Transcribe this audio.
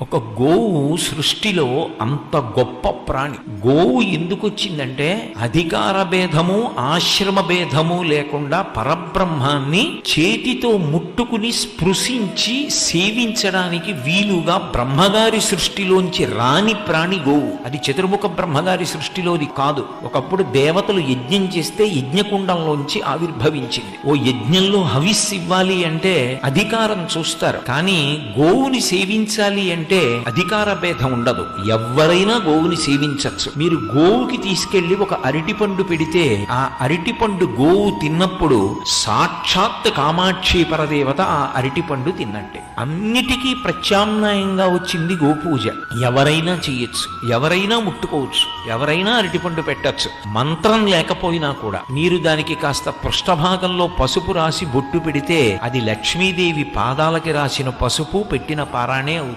ఒక గోవు సృష్టిలో అంత గొప్ప ప్రాణి. గోవు ఎందుకు వచ్చిందంటే అధికార భేదము ఆశ్రమ భేదము లేకుండా పరబ్రహ్మాన్ని చేతితో ముట్టుకుని స్పృశించి సేవించడానికి వీలుగా బ్రహ్మగారి సృష్టిలోంచి రాని ప్రాణి గోవు. అది చతుర్ముఖ బ్రహ్మగారి సృష్టిలోది కాదు. ఒకప్పుడు దేవతలు యజ్ఞం చేస్తే యజ్ఞకుండంలోంచి ఆవిర్భవించింది. ఓ యజ్ఞంలో హవిస్సు ఇవ్వాలి అంటే అధికారం చూస్తారు, కానీ గోవుని సేవించాలి అంటే అధికార భేదం ఉండదు. ఎవరైనా గోవుని సేవించవచ్చు. మీరు గోవుకి తీసుకెళ్లి ఒక అరటిపండు పెడితే ఆ అరటిపండు గోవు తిన్నప్పుడు సాక్షాత్ కామాక్షి పరదేవత ఆ అరటిపండు తిన్నట్టే. అన్నిటికీ ప్రత్యామ్నాయంగా వచ్చింది గోపూజ. ఎవరైనా చెయ్యొచ్చు, ఎవరైనా ముట్టుకోవచ్చు, ఎవరైనా అరటిపండు పెట్టచ్చు. మంత్రం లేకపోయినా కూడా మీరు దానికి కాస్త పృష్ఠభాగంలో పసుపు రాసి బొట్టు పెడితే అది లక్ష్మీదేవి పాదాలకి రాసిన పసుపు పెట్టిన పారాణే అవుతుంది.